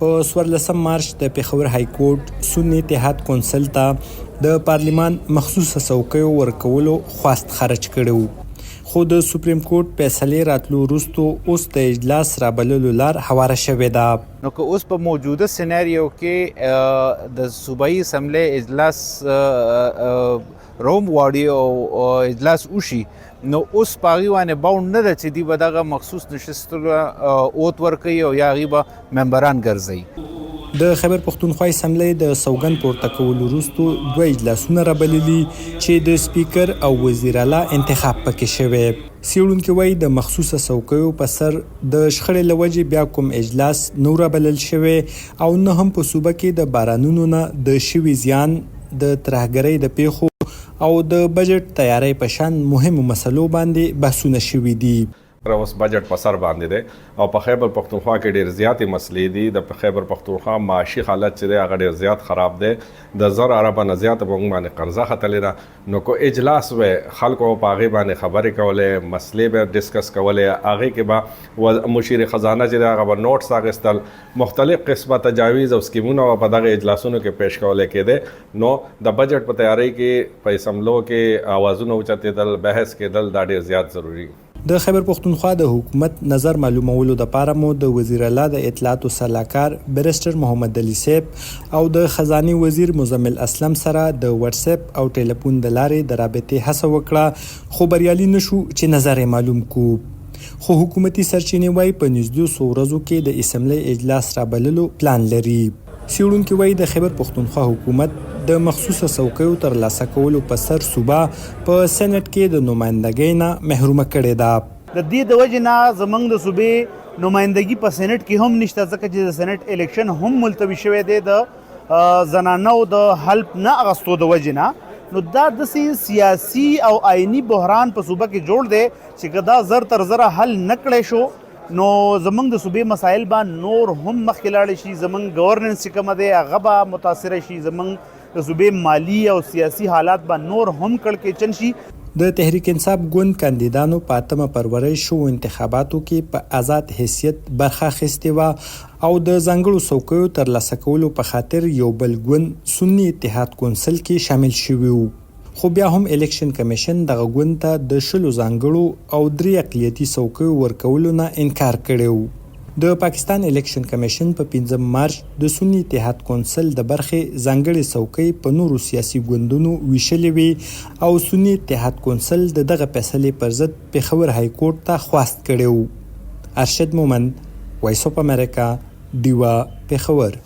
په 14 مارچ د پېښور هایکورټ سنی اتحاد کونسل ته د پارلیمان مخصوصه څوکیو ورکولو خواست خرج کړی خو د سپریم کورټ فیصلې راتلو وروسته اوس د اجلاس رابللو لار هواره شوې ده. نو که اوس په موجوده سیناریو کې د صوبایي اسمبلۍ اجلاس روم واړي او اجلاس وشي نو اوس په هغې باندې باونډ نه ده چې دوی به دغه مخصوص نشستونو اوت ورکوي او یا هغې به ممبران ګرځوي. د خیبر پښتونخوا اسمبلۍ د سوګند پورته کولو وروسته 2 اجلاسونه رابللي چې د سپیکر او وزیر اعلی انتخاب پکې شوی. څېړونکي وایي د مخصوصه څوکیو په سر د شخړې له وجې بیا کوم اجلاس نو رابلل شوی او نه هم په صوبه کې د بارانونو نه د شوي زیان د ترهګرۍ د پیښو او د بجټ تیاری په شان مهمو مسلو باندې بحثونه شوي دي. اوس بجټ په سر باندې دی او په خیبر پښتونخوا کې ډېر زیاتې مسلې دي. د خیبر پښتونخوا معاشي حالت چې دی هغه ډېر زیات خراب دی. د 1000 اربه نه زیاته په موږ باندې قرضه ختلې ده. نو کو اجلاس و خلکو په هغې باندې خبرې کولې، مسلې به ډسکس کولې، هغې کې به مشیر خزانه چې دی هغه به نوټس اخیستل، مختلف قسمه تجاویز او سکیمونه په دغه اجلاسونو کې پیش کولی کېدی. نو د بجټ په تیاری کې په اسمبلو کې اوازونه اوچتېدل، بحث کېدل، دا ډېر زیات ضروري. د خیبر پښتونخوا د حکومت نظر معلومولو لپاره مو د وزیر اعلی د اطلاعاتو سلاکار بیرسټر محمد علي صاحب او د خزانه وزیر مزمل اسلم سره د واتس اپ او ټلیفون د لارې د رابطې هڅه وکړه خو بریالي نشو چې نظر معلوم کو. خو حکومتي سرچینې وایي په نږدې 100 ورځو کې د اسمبلۍ اجلاس رابللو پلان لري. څېړونکي وایي د خیبر پښتونخوا حکومت د مخصوصه څوکیو ترلاسه کولو په سر صوبه په سېنټ کې د نمایندګۍ نه محرومه کړې ده. د دې د وجې نه زموږ د صوبې نمایندګي په سېنټ کې هم نشته ځکه چې د سېنټ الېکشن هم ملتوي شوی دی د زنانو د حلف نه اغستو د وجې نه. نو دا داسې سیاسي او آئینی بحران په صوبه کې جوړ دی چې که دا زر تر زره حل نه کړی شو نو زمونږ د صوبې مسایل به نور هم مخکې لاړې شي، زمونږ گورننس چې کومه دی هغه به متاثره شي، زمونږ د صوبې مالی او سیاسي حالات به نور هم کړکېچن شي. د تحریک انصاف ګوند کاندیدانو په 8 فروری شو انتخاباتو کې په آزاد حیثیت برخه اخیستې وه او د ځانګړو څوکیو ترلاسه کولو په خاطر یو بل ګوند سنی اتحاد کونسل کې شامل شوي وو. خو بیا هم الېکشن کمېشن دغه ګوند ته د 10 ځانګړو او 3 اقلیتي څوکیو ورکولو نه انکار کړی و. د پاکستان الېکشن کمېشن په 15 مارچ د سنی اتحاد کونسل د برخې ځانګړې څوکۍ په نورو سیاسي ګوندونو ویشلې وي او سنی اتحاد کونسل د دغه فیصلې پر ضد پېښور هایکورټ ته خواست کړی و. ارشد مومند، وایس اف امریکا، ډیوا، پېښور.